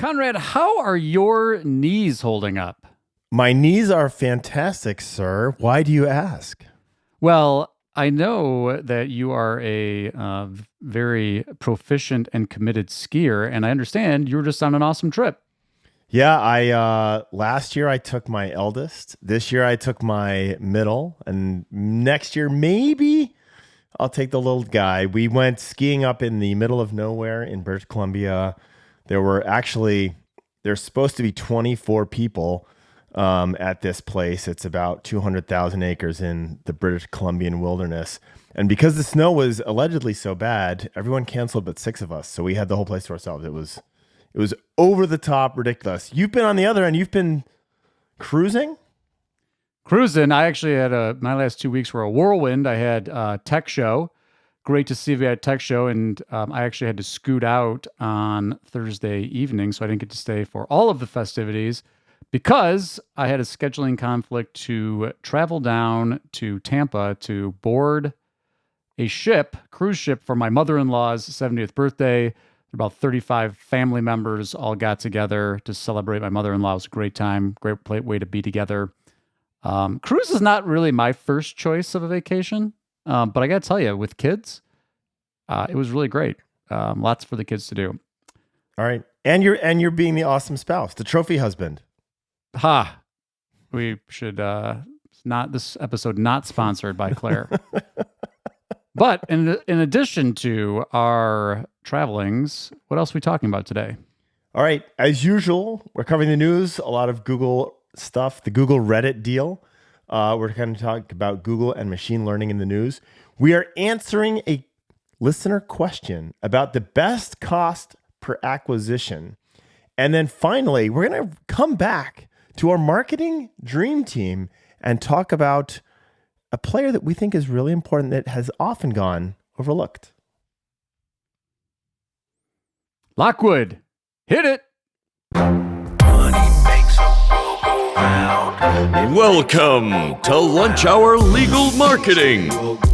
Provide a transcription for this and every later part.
Conrad, how are your knees holding up? My knees are fantastic, sir. Why do you ask? Well, I know that you are a very proficient and committed skier, and I understand you were just on an awesome trip. Yeah, I last year I took my eldest. This year I took my middle, and next year maybe I'll take the little guy. We went skiing up in the middle of nowhere in British Columbia. There's supposed to be 24 people at this place. It's about 200,000 acres in the British Columbian wilderness. And because the snow was allegedly so bad, everyone canceled but six of us. So we had the whole place to ourselves. It was over the top ridiculous. You've been on the other end. You've been cruising? Cruising, I actually had my last 2 weeks were a whirlwind. I had a tech show. Great to see you at tech show. And I actually had to scoot out on Thursday evening, so I didn't get to stay for all of the festivities because I had a scheduling conflict to travel down to Tampa to board a cruise ship for my mother-in-law's 70th birthday. About 35 family members all got together to celebrate my mother-in-law. It was a great time, great way to be together. Cruise is not really my first choice of a vacation, but I got to tell you, with kids, it was really great. Lots for the kids to do. All right, and you're being the awesome spouse, the trophy husband. Ha! We should not this episode not sponsored by Claire. But in addition to our travelings, what else are we talking about today? All right, as usual, we're covering the news, a lot of Google stuff, the Google Reddit deal. We're going to talk about Google and machine learning in the news. We are answering a listener question about the best cost per acquisition. And then finally, we're going to come back to our marketing dream team and talk about a player that we think is really important that has often gone overlooked. Lockwood, hit it. Welcome to Lunch Hour Legal Marketing,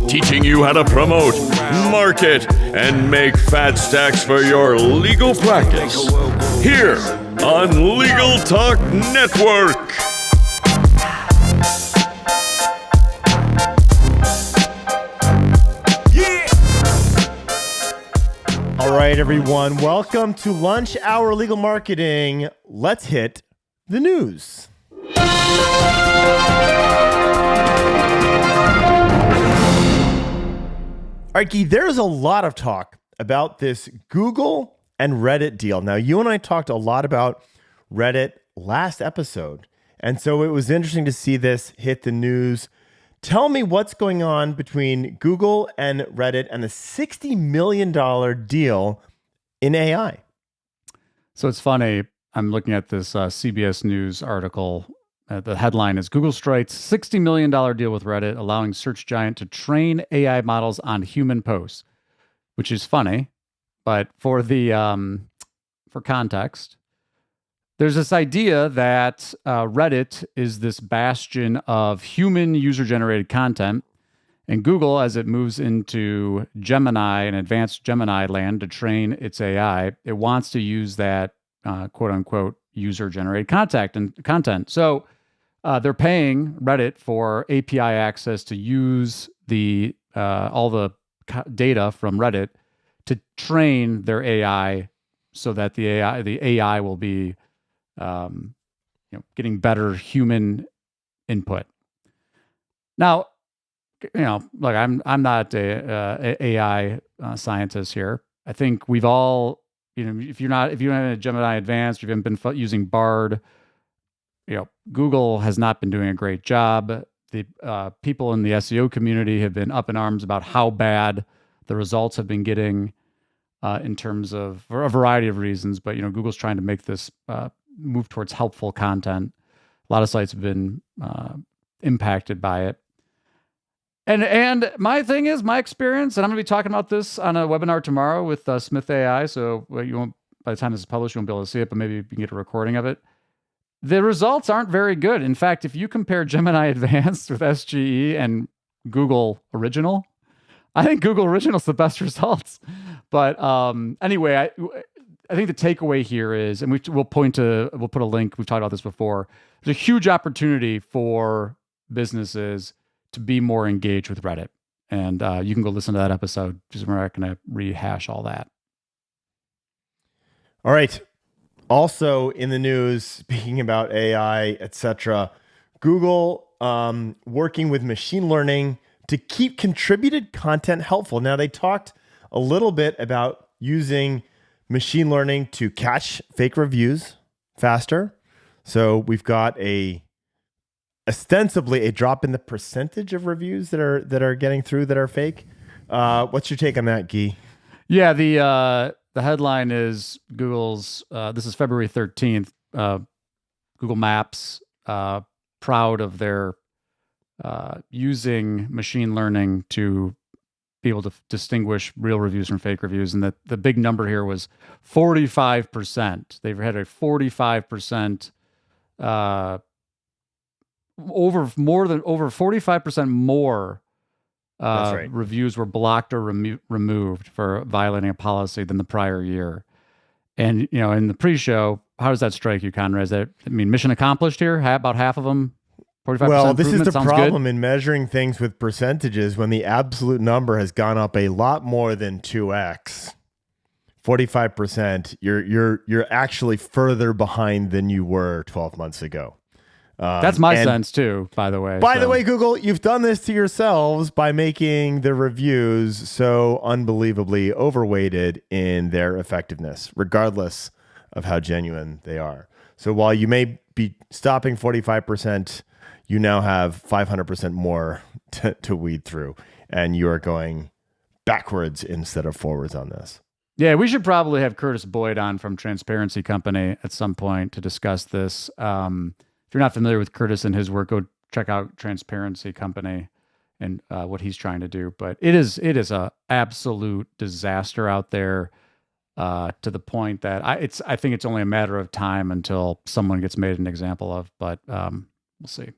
teaching you how to promote, market, and make fat stacks for your legal practice. Here on Legal Talk Network. All right, everyone. Welcome to Lunch Hour Legal Marketing. Let's hit the news. All right, Guy, there's a lot of talk about this Google and Reddit deal. Now, you and I talked a lot about Reddit last episode, and so it was interesting to see this hit the news. Tell me what's going on between Google and Reddit and the $60 million deal in AI. So it's funny. I'm looking at this CBS News article. The headline is Google strikes $60 million deal with Reddit, allowing search giant to train AI models on human posts, which is funny. But for context, there's this idea that Reddit is this bastion of human user-generated content, and Google, as it moves into Gemini and advanced Gemini land to train its AI, it wants to use that quote-unquote user-generated content. So they're paying Reddit for API access to use all the data from Reddit to train their AI, so that the AI will be getting better human input. Now, look, I'm not a AI scientist here. I think we've all, if you haven't had Gemini Advanced, you haven't been using Bard, Google has not been doing a great job. The people in the SEO community have been up in arms about how bad the results have been getting in terms of, for a variety of reasons. But Google's trying to make this move towards helpful content. A lot of sites have been impacted by it. And my thing is, my experience, and I'm going to be talking about this on a webinar tomorrow with Smith AI. So you won't, by the time this is published, you won't be able to see it, but maybe you can get a recording of it. The results aren't very good. In fact, if you compare Gemini Advanced with SGE and Google Original, I think Google Original is the best results. But anyway, I think the takeaway here is, and we'll put a link. We've talked about this before. There's a huge opportunity for businesses to be more engaged with Reddit, and you can go listen to that episode. Just we're not going to rehash all that. All right. Also in the news, speaking about AI, etc., Google working with machine learning to keep contributed content helpful. Now, they talked a little bit about using machine learning to catch fake reviews faster. So we've got ostensibly a drop in the percentage of reviews that are getting through that are fake. What's your take on that, Guy? Yeah, the headline is Google's, this is February 13th, Google Maps, proud of their using machine learning to be able to distinguish real reviews from fake reviews. And the big number here was 45%. They've had a 45%, over 45% more That's right. reviews were blocked or removed for violating a policy than the prior year. And, in the pre-show, how does that strike you, Conrad? Mission accomplished here? About half of them? 45% Well, this is the sounds problem good? in measuring things with percentages when the absolute number has gone up a lot more than 2x. 45%, you're actually further behind than you were 12 months ago. That's my sense too, by the way. By the way, Google, you've done this to yourselves by making the reviews so unbelievably overweighted in their effectiveness, regardless of how genuine they are. So while you may be stopping 45%, you now have 500% more to weed through, and you are going backwards instead of forwards on this. Yeah, we should probably have Curtis Boyd on from Transparency Company at some point to discuss this. If you're not familiar with Curtis and his work, go check out Transparency Company and what he's trying to do. But it is a absolute disaster out there, to the point that I think it's only a matter of time until someone gets made an example of. But we'll see.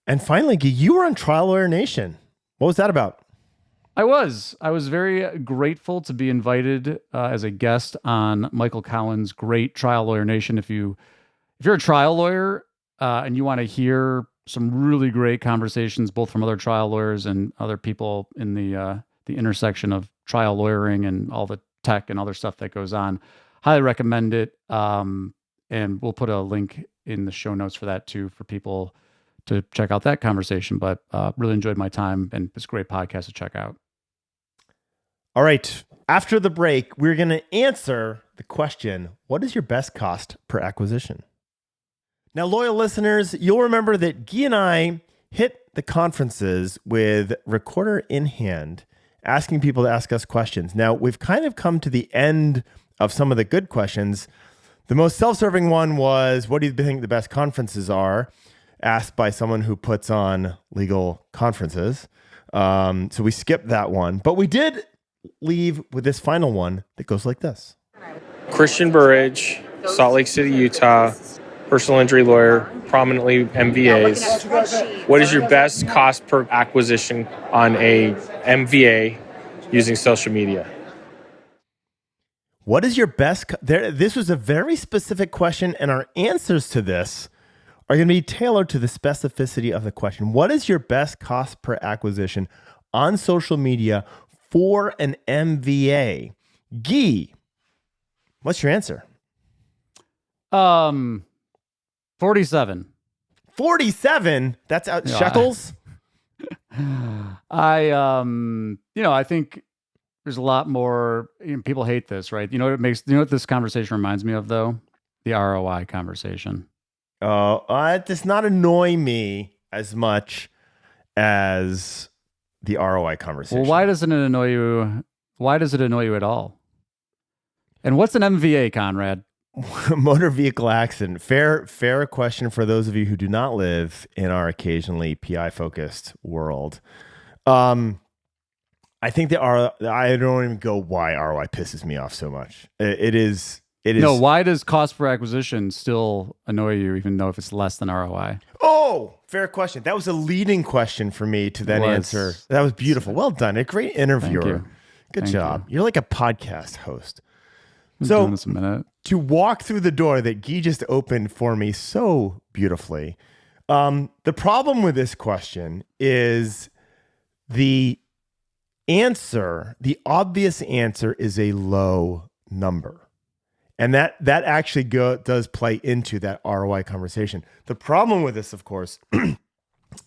And finally, Guy, you were on Trial Lawyer Nation. What was that about? I was very grateful to be invited as a guest on Michael Cowan's great Trial Lawyer Nation. If you're a trial lawyer and you want to hear some really great conversations, both from other trial lawyers and other people in the intersection of trial lawyering and all the tech and other stuff that goes on, highly recommend it. And we'll put a link in the show notes for that too, for people to check out that conversation. But really enjoyed my time, and it's a great podcast to check out. All right. After the break, we're going to answer the question, what is your best cost per acquisition? Now, loyal listeners, you'll remember that Guy and I hit the conferences with recorder in hand, asking people to ask us questions. Now, we've kind of come to the end of some of the good questions. The most self-serving one was, what do you think the best conferences are? Asked by someone who puts on legal conferences. So we skipped that one, but we did leave with this final one that goes like this. Christian Burridge, Salt Lake City, Utah, personal injury lawyer, prominently MVAs. What is your best cost per acquisition on a MVA using social media? What is your best? This was a very specific question, and our answers to this are going to be tailored to the specificity of the question. What is your best cost per acquisition on social media for an MVA? Guy, what's your answer? 47. 47? That's out shekels? I think there's a lot more, people hate this, right? You know what this conversation reminds me of, though? The ROI conversation. It does not annoy me as much as the ROI conversation. Well, why doesn't it annoy you? Why does it annoy you at all? And what's an MVA, Conrad? Motor vehicle accident. Fair question for those of you who do not live in our occasionally PI-focused world. I think I don't even go why ROI pisses me off so much. It is. No, why does cost per acquisition still annoy you, even though if it's less than ROI? Oh, fair question. That was a leading question for me to then answer. That was beautiful. Well done. A great interviewer. Good job. You're like a podcast host. Been So doing this a minute. to walk through the door that Guy just opened for me so beautifully, the problem with this question is the obvious answer is a low number. And that actually does play into that ROI conversation. The problem with this, of course,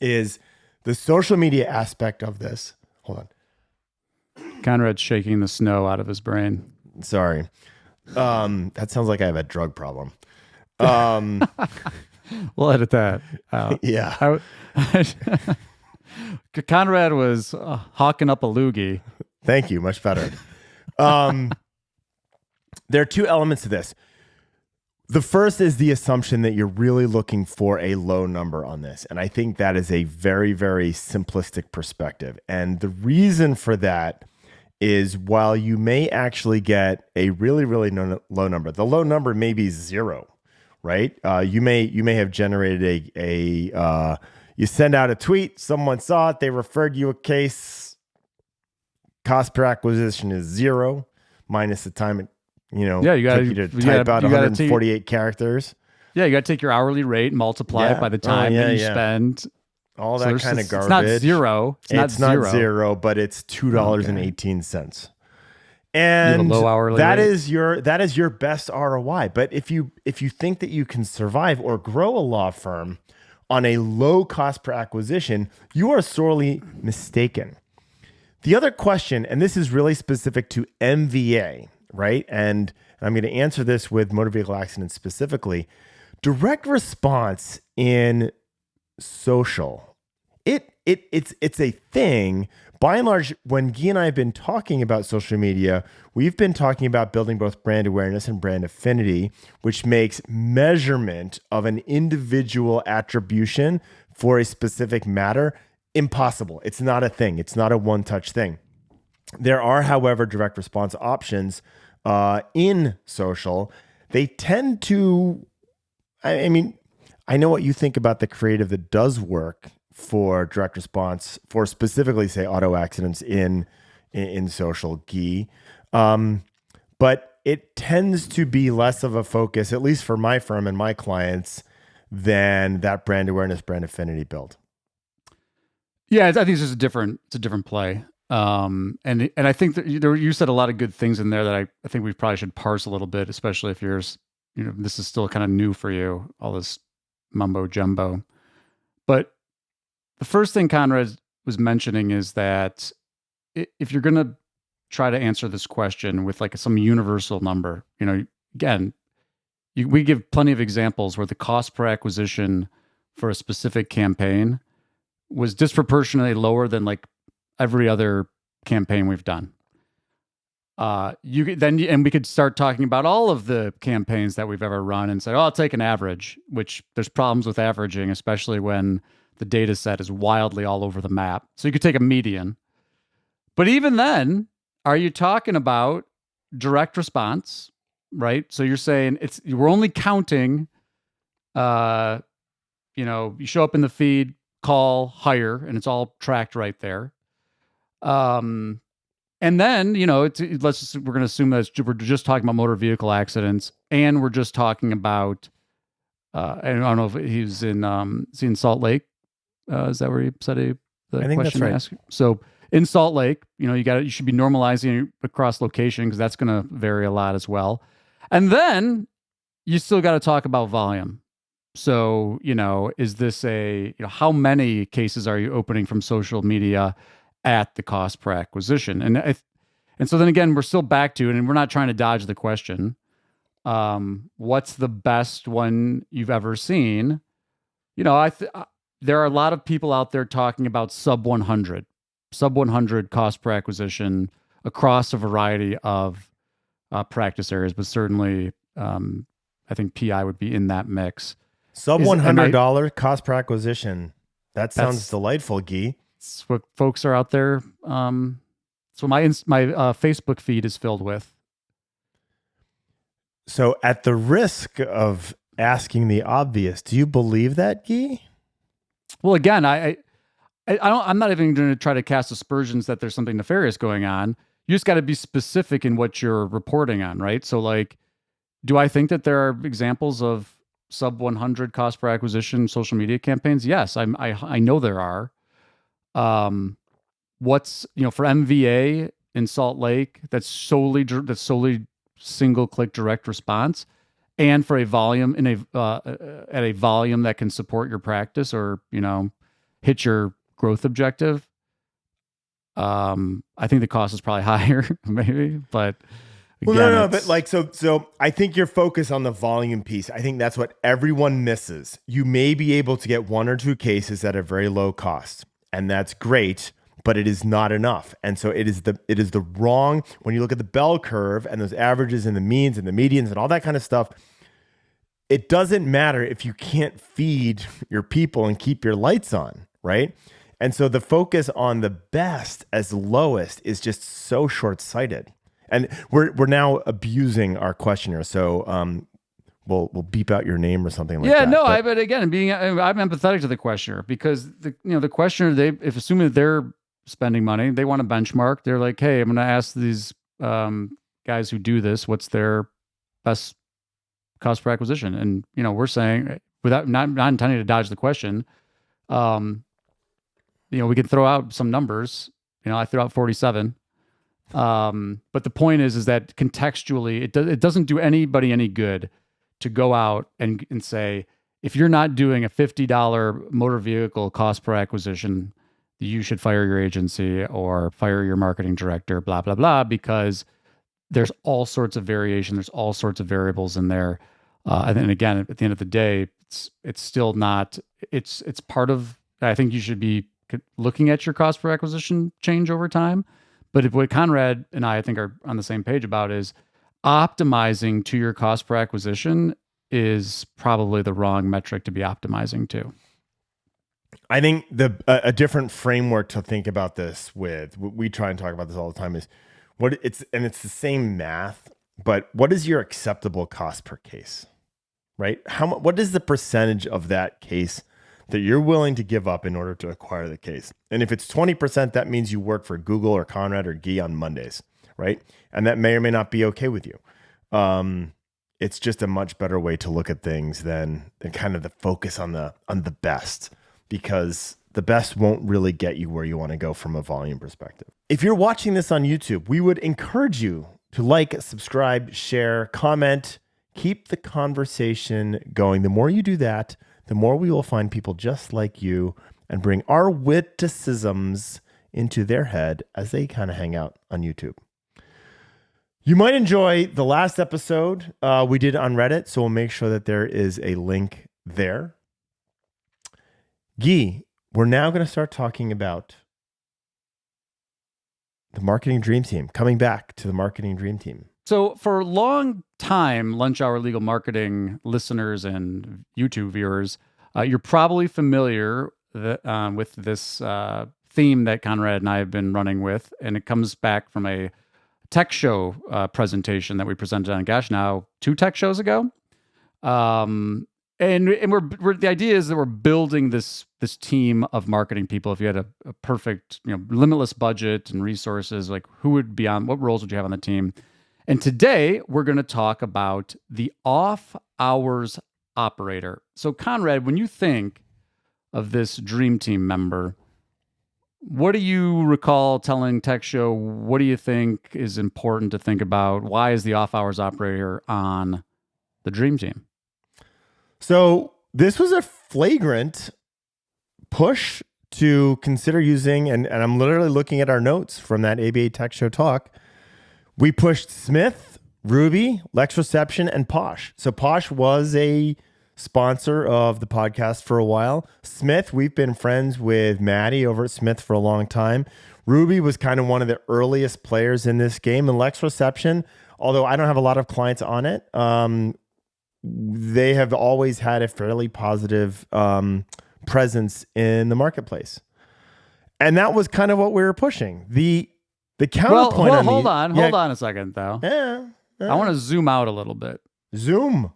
is the social media aspect of this. Hold on. Conrad's shaking the snow out of his brain. Sorry. That sounds like I have a drug problem. We'll edit that out. Yeah. Conrad was hawking up a loogie. Thank you. Much better. There are two elements to this. The first is the assumption that you're really looking for a low number on this. And I think that is a very, very simplistic perspective. And the reason for that is while you may actually get a really, really low number, the low number may be 0, right? You may have generated you send out a tweet, someone saw it, they referred you a case, cost per acquisition is 0 minus the time it you got to type out 148 characters. Yeah, you got to take your hourly rate, multiply it by the time that you spend. All that kind of garbage. It's not 0. It's not 0, but it's $2.18. And low hourly that rate. is your best ROI. But if you think that you can survive or grow a law firm on a low cost per acquisition, you are sorely mistaken. The other question, and this is really specific to MVA, right? And I'm going to answer this with motor vehicle accidents specifically. Direct response in social, it's a thing. By and large, when Guy and I have been talking about social media, we've been talking about building both brand awareness and brand affinity, which makes measurement of an individual attribution for a specific matter impossible. It's not a thing. It's not a one-touch thing. There are, however, direct response options in social. They tend to, I mean, I know what you think about the creative that does work for direct response for specifically, say, auto accidents in social, Guy. But it tends to be less of a focus, at least for my firm and my clients, than that brand awareness, brand affinity build. Yeah, I think it's just it's a different play. And I think that you said a lot of good things in there that I think we probably should parse a little bit, especially if this is still kind of new for you, all this mumbo jumbo. But the first thing Conrad was mentioning is that if you're going to try to answer this question with like some universal number, again, we give plenty of examples where the cost per acquisition for a specific campaign was disproportionately lower than like every other campaign we've done. And we could start talking about all of the campaigns that we've ever run and say, I'll take an average, which there's problems with averaging, especially when the data set is wildly all over the map. So you could take a median. But even then, are you talking about direct response, right? So you're saying we're only counting, you show up in the feed, call, hire, and it's all tracked right there. And then, we're going to assume that we're just talking about motor vehicle accidents, and we're just talking about, I don't know if he's in Salt Lake. Is that where he said the I think question that's right. asked? So in Salt Lake, you should be normalizing across location because that's going to vary a lot as well. And then you still got to talk about volume. So, is this how many cases are you opening from social media at the cost per acquisition? And so then again, we're still back to it, and we're not trying to dodge the question. What's the best one you've ever seen? There are a lot of people out there talking about sub 100 cost per acquisition across a variety of practice areas, but certainly I think PI would be in that mix. Sub $100 cost per acquisition. That sounds delightful, Guy. It's what folks are out there. It's what my Facebook feed is filled with. So, at the risk of asking the obvious, do you believe that, Guy? Well, again, I'm not even going to try to cast aspersions that there's something nefarious going on. you just got to be specific in what you're reporting on, right? So like, do I think that there are examples of sub 100 cost per acquisition social media campaigns? Yes, I know there are. What's, for MVA in Salt Lake, that's solely single click direct response, and for a volume at a volume that can support your practice or hit your growth objective. I think the cost is probably higher, maybe, but again, no, but like, so I think you're focused on the volume piece. I think that's what everyone misses. You may be able to get one or two cases at a very low cost, and that's great, but it is not enough. And so it is the wrong, when you look at the bell curve and those averages and the means and the medians and all that kind of stuff, it doesn't matter if you can't feed your people and keep your lights on, right? And so the focus on the best as lowest is just so short-sighted. And we're now abusing our questioner. So we'll beep out your name or something like that. Yeah, no, but again, I'm empathetic to the questioner, because the questioner, if assuming that they're spending money, they want to benchmark. They're like, hey, I'm going to ask these guys who do this, what's their best cost per acquisition? And we're saying, without not intending to dodge the question, we could throw out some numbers. I threw out 47. But the point is that contextually, it doesn't do anybody any good to go out and say, if you're not doing a $50 motor vehicle cost per acquisition, you should fire your agency or fire your marketing director, blah, blah, blah, because there's all sorts of variation. There's all sorts of variables in there. And then again, at the end of the day, it's still not, it's part of, I think you should be looking at your cost per acquisition change over time. But what Conrad and I think are on the same page about is optimizing to your cost per acquisition is probably the wrong metric to be optimizing to. I think a different framework to think about this with, we try and talk about this all the time, is it's the same math, but what is your acceptable cost per case, right? What is the percentage of that case that you're willing to give up in order to acquire the case? And if it's 20%, that means you work for Google or Conrad or Guy on Mondays, right? And that may or may not be okay with you. It's just a much better way to look at things than kind of the focus on the best, because the best won't really get you where you want to go from a volume perspective. If you're watching this on YouTube, we would encourage you to like, subscribe, share, comment, keep the conversation going. The more you do that, the more we will find people just like you and bring our witticisms into their head as they kind of hang out on YouTube. You might enjoy the last episode we did on Reddit, so we'll make sure that there is a link there. Guy, we're now going to start talking about the Marketing Dream Team, coming back to the Marketing Dream Team. So for a long time, Lunch Hour Legal Marketing listeners and YouTube viewers, you're probably familiar with this theme that Conrad and I have been running with, and it comes back from a tech show presentation that we presented on, now 2 tech shows ago. And we're the idea is that we're building this team of marketing people. If you had a perfect, limitless budget and resources, like who would be on, what roles would you have on the team? And today we're going to talk about the off hours operator. So Conrad, when you think of this dream team member, what do you recall telling Tech Show? What do you think is important to think about? Why is the off hours operator on the dream team? So this was a flagrant push to consider using, and I'm literally looking at our notes from that ABA Tech Show talk. We pushed Smith, Ruby, Lex Reception, and Posh. So Posh was a sponsor of the podcast for a while. Smith, we've been friends with Maddie over at Smith for a long time. Ruby was kind of one of the earliest players in this game. And Lex Reception, although I don't have a lot of clients on it, they have always had a fairly positive presence in the marketplace. And that was kind of what we were pushing. The counterpoint on hold on a second, though. I want to zoom out a little bit. Zoom.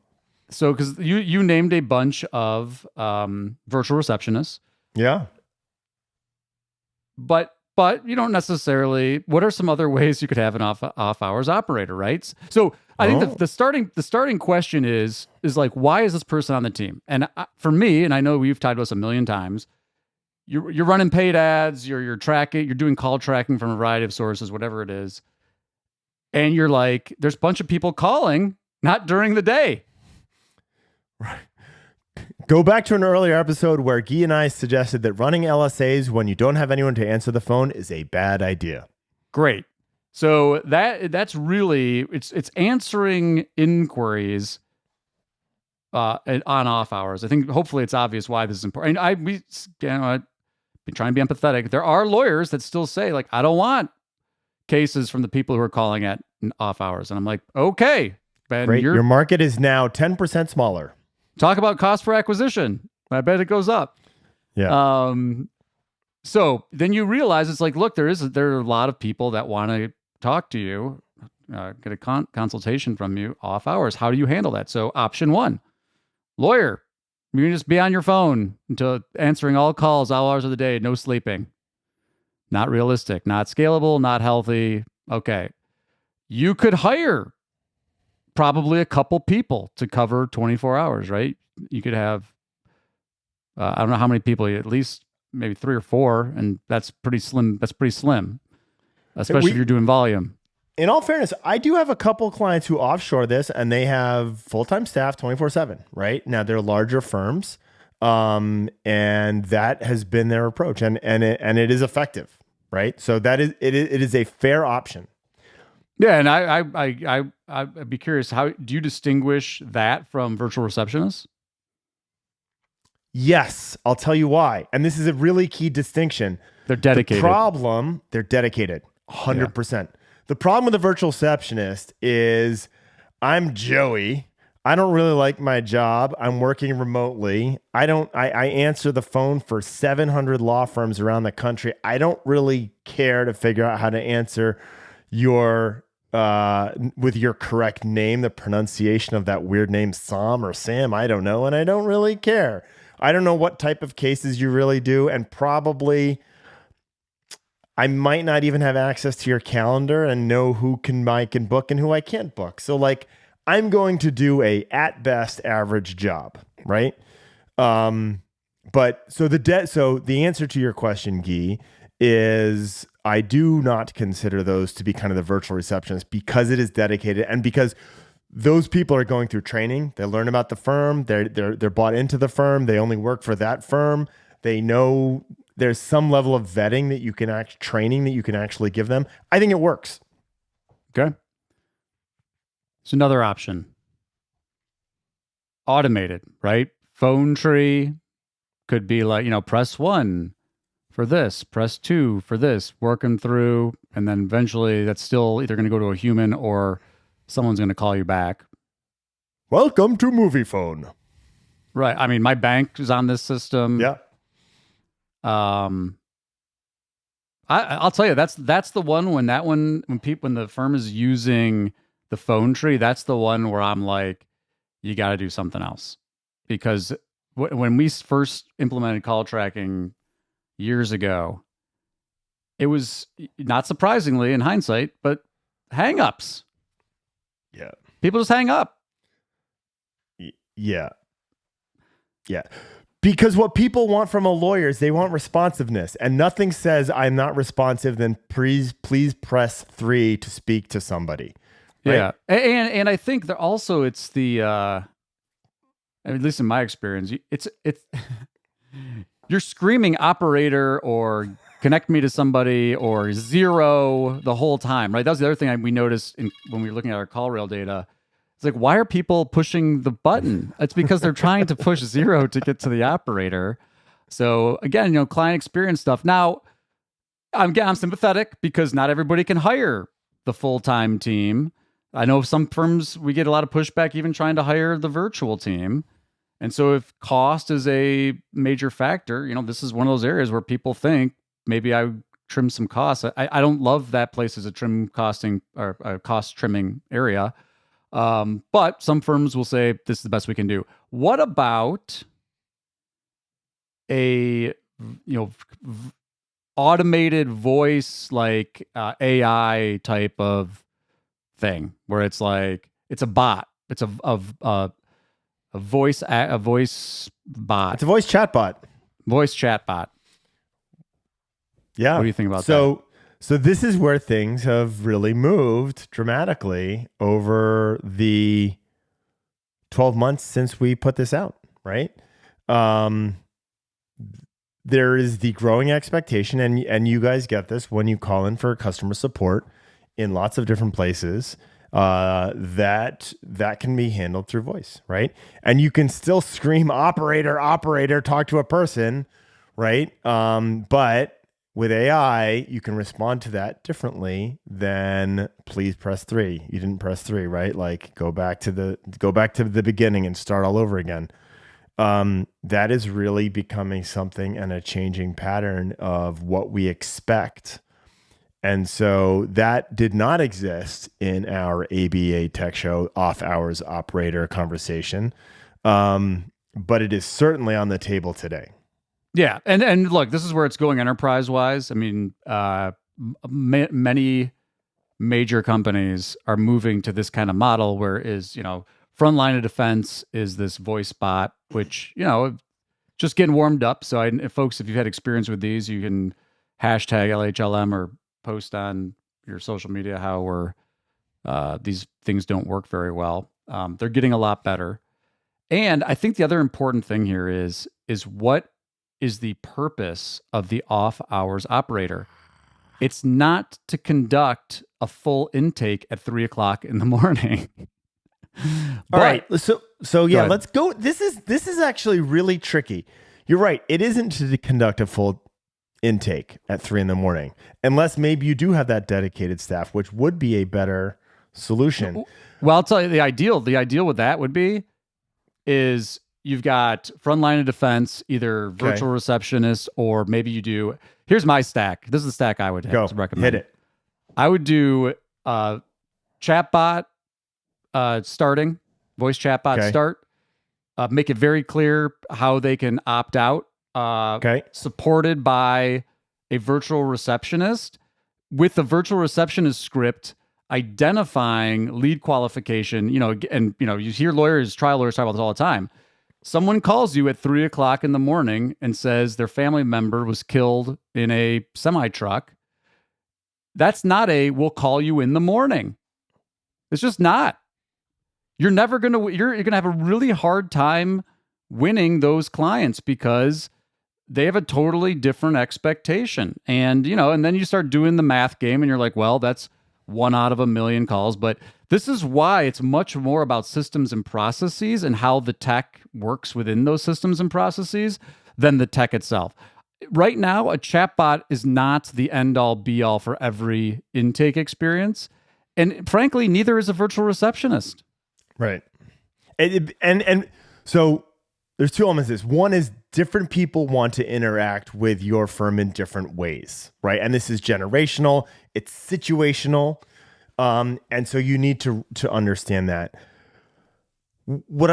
So, because you named a bunch of virtual receptionists. Yeah. But but you don't necessarily. What are some other ways you could have an off hours operator, right? So I think the starting question is like, why is this person on the team? And for me, and I know you've tied to us a million times, you're running paid ads, you're tracking, you're doing call tracking from a variety of sources, whatever it is, and you're like, there's a bunch of people calling, not during the day. Right. Go back to an earlier episode where Guy and I suggested that running LSAs when you don't have anyone to answer the phone is a bad idea. Great. So that's really it's answering inquiries on off hours. I think hopefully it's obvious why this is important. I've been trying to be empathetic. There are lawyers that still say, like, I don't want cases from the people who are calling at off hours. And I'm like, okay, Ben, great. Your market is now 10% smaller. Talk about cost per acquisition. I bet it goes up. Yeah. So then you realize it's like, look, there are a lot of people that want to talk to you, get a consultation from you off hours. How do you handle that? So option one, lawyer, you can just be on your phone until answering all calls, all hours of the day, no sleeping. Not realistic, not scalable, not healthy. Okay. You could hire probably a couple people to cover 24 hours, right? You could have, I don't know how many people, at least maybe 3 or 4, and that's pretty slim. That's pretty slim, especially if you're doing volume. In all fairness, I do have a couple clients who offshore this, and they have full-time staff 24/7, right? Now they're larger firms, and that has been their approach, and it is effective, right? So it is a fair option. Yeah, and I'd be curious, how do you distinguish that from virtual receptionists? Yes, I'll tell you why. And this is a really key distinction. They're dedicated. They're dedicated, 100%. Yeah. The problem with a virtual receptionist is I'm Joey. I don't really like my job. I'm working remotely. I answer the phone for 700 law firms around the country. I don't really care to figure out how to answer your with your correct name, the pronunciation of that weird name, Sam or Sam, I don't know, and I don't really care. I don't know what type of cases you really do, and probably I might not even have access to your calendar and know who I can book and who I can't book. So like, I'm going to do a at best average job, right? But so the answer to your question, Guy, is I do not consider those to be kind of the virtual receptionists because it is dedicated and because those people are going through training. They learn about the firm. They're bought into the firm. They only work for that firm. They know there's some level of vetting that you can training that you can actually give them. I think it works. Okay. It's another option. Automated, right? Phone tree could be like, press 1 for this, press 2 for this, work them through, and then eventually that's still either going to go to a human or someone's going to call you back. Welcome to Movie Phone. Right. I mean, my bank is on this system. Yeah. I'll tell you, that's the one when the firm is using the phone tree, that's the one where I'm like, you got to do something else, because when we first implemented call tracking years ago, it was, not surprisingly in hindsight, but hang-ups. Yeah. People just hang up. Yeah. Yeah. Because what people want from a lawyer is they want responsiveness, and nothing says I'm not responsive than please press 3 to speak to somebody. Right? Yeah. And I think that also it's the, at least in my experience, it's you're screaming operator or connect me to somebody or 0 the whole time, right? That was the other thing we noticed when we were looking at our call rail data. It's like, why are people pushing the button? It's because they're trying to push 0 to get to the operator. So again, client experience stuff. Now, I'm sympathetic because not everybody can hire the full-time team. I know some firms, we get a lot of pushback even trying to hire the virtual team. And so if cost is a major factor, this is one of those areas where people think maybe I trim some costs. I don't love that place as a cost trimming area. But some firms will say this is the best we can do. What about a automated voice, like AI type of thing, where it's like it's a bot. It's a voice bot, It's a voice chat bot. voice chat bot. Yeah. What do you think about that? So this is where things have really moved dramatically over the 12 months since we put this out, right? There is the growing expectation, and you guys get this when you call in for customer support in lots of different places, that can be handled through voice, right? And you can still scream operator, operator, talk to a person, right? But with AI, you can respond to that differently than please press 3. You didn't press 3, right? Like go back to the beginning and start all over again. That is really becoming something and a changing pattern of what we expect. And so that did not exist in our ABA Tech Show off hours operator conversation. But it is certainly on the table today. Yeah. And look, this is where it's going enterprise wise. I mean, many major companies are moving to this kind of model where front line of defense is this voice bot, which, just getting warmed up. So folks, if you've had experience with these, you can hashtag LHLM or post on your social media how these things don't work very well. They're getting a lot better. And I think the other important thing here is what is the purpose of the off hours operator? It's not to conduct a full intake at 3:00 in the morning. All right. So yeah, let's go. This is actually really tricky. You're right. It isn't to conduct a full intake at 3 a.m, unless maybe you do have that dedicated staff, which would be a better solution. Well, I'll tell you the ideal with that would be is you've got front line of defense, either virtual receptionist, or maybe you do. Here's my stack. This is the stack I would recommend. Hit it. I would do chatbot starting, voice chatbot start. Make it very clear how they can opt out. Supported by a virtual receptionist, with the virtual receptionist script identifying lead qualification. You hear trial lawyers talk about this all the time. Someone calls you at 3:00 in the morning and says their family member was killed in a semi-truck. That's not we'll call you in the morning. It's just not. You're never going to, you're going to have a really hard time winning those clients because they have a totally different expectation. And, and then you start doing the math game and you're like, well, that's 1 out of 1 million calls. But this is why it's much more about systems and processes and how the tech works within those systems and processes than the tech itself. Right now, a chatbot is not the end all be all for every intake experience. And frankly, neither is a virtual receptionist. Right. And so there's two elements to this. One is different people want to interact with your firm in different ways, right? And this is generational, it's situational. And so you need to understand that. What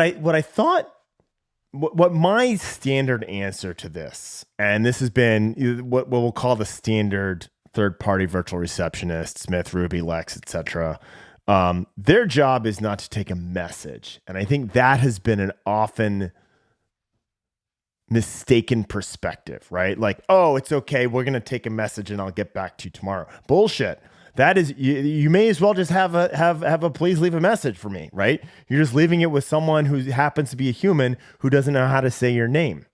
my standard answer to this, and this has been what we'll call the standard third-party virtual receptionist, Smith, Ruby, Lex, etc. Their job is not to take a message. And I think that has been an often mistaken perspective, right? Like, oh, it's okay. We're going to take a message and I'll get back to you tomorrow. Bullshit. That is, you may as well just have a please leave a message for me, right? You're just leaving it with someone who happens to be a human who doesn't know how to say your name.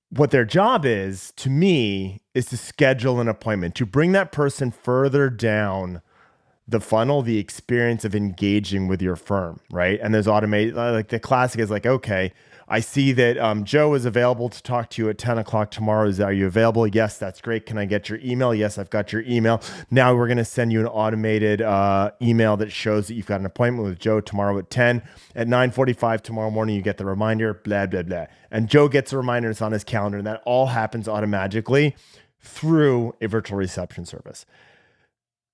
What their job is, to me, is to schedule an appointment, to bring that person further down the funnel, the experience of engaging with your firm, right? And there's automated, like the classic is like, okay, I see that Joe is available to talk to you at 10 o'clock tomorrow. Are you available? Yes, that's great. Can I get your email? Yes, I've got your email. Now we're going to send you an automated email that shows that you've got an appointment with Joe tomorrow at 10. At 9:45 tomorrow morning, you get the reminder, blah, blah, blah. And Joe gets a reminder, it's on his calendar, and that all happens automatically through a virtual reception service.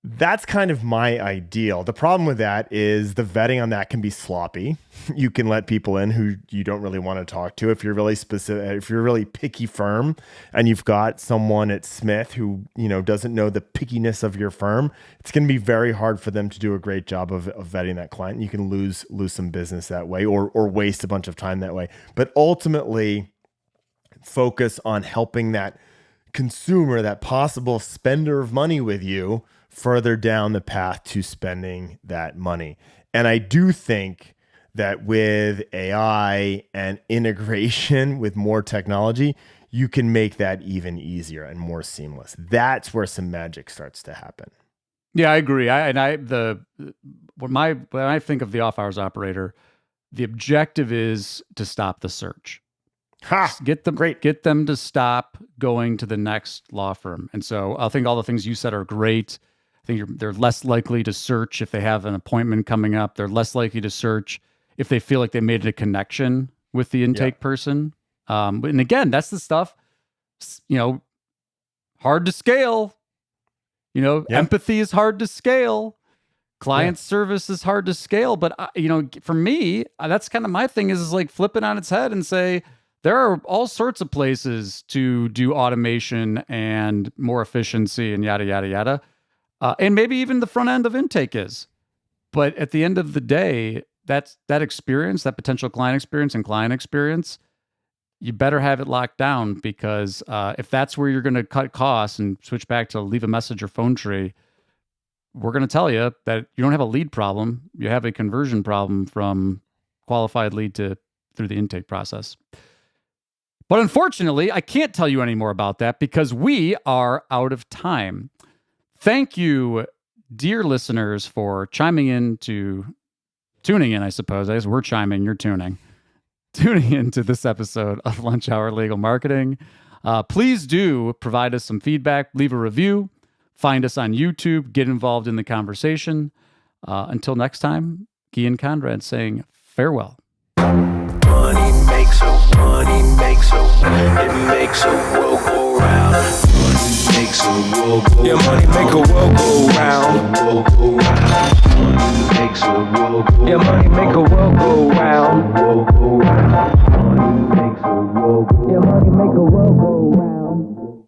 That's kind of my ideal. The problem with that is the vetting on that can be sloppy. You can let people in who you don't really want to talk to. If you're really specific, if you're a really picky firm and you've got someone at Smith who, doesn't know the pickiness of your firm, it's going to be very hard for them to do a great job of vetting that client. You can lose some business that way or waste a bunch of time that way. But ultimately, focus on helping that consumer, that possible spender of money with you, further down the path to spending that money. And I do think that with AI and integration with more technology, you can make that even easier and more seamless. That's where some magic starts to happen. Yeah, I agree. When I think of the off hours operator, the objective is to stop the search. Get them to stop going to the next law firm. And so I think all the things you said are great. I think they're less likely to search if they have an appointment coming up. They're less likely to search if they feel like they made a connection with the intake person. And again, that's the stuff, hard to scale. Empathy is hard to scale. Client service is hard to scale. But, for me, that's kind of my thing is like flip it on its head and say, there are all sorts of places to do automation and more efficiency and yada, yada, yada. And maybe even the front end of intake is. But at the end of the day, that experience, that potential client experience, you better have it locked down because if that's where you're going to cut costs and switch back to leave a message or phone tree, we're going to tell you that you don't have a lead problem. You have a conversion problem from qualified lead through the intake process. But unfortunately, I can't tell you any more about that because we are out of time. Thank you, dear listeners, for tuning in, I suppose. I guess we're chiming, you're tuning into this episode of Lunch Hour Legal Marketing. Please do provide us some feedback, leave a review, find us on YouTube, get involved in the conversation. Until next time, Guy and Conrad saying farewell. Money makes a world go round. Money makes a world go round. Yeah, money make a world go round. Money makes a world go round. Yeah, money make a world go round.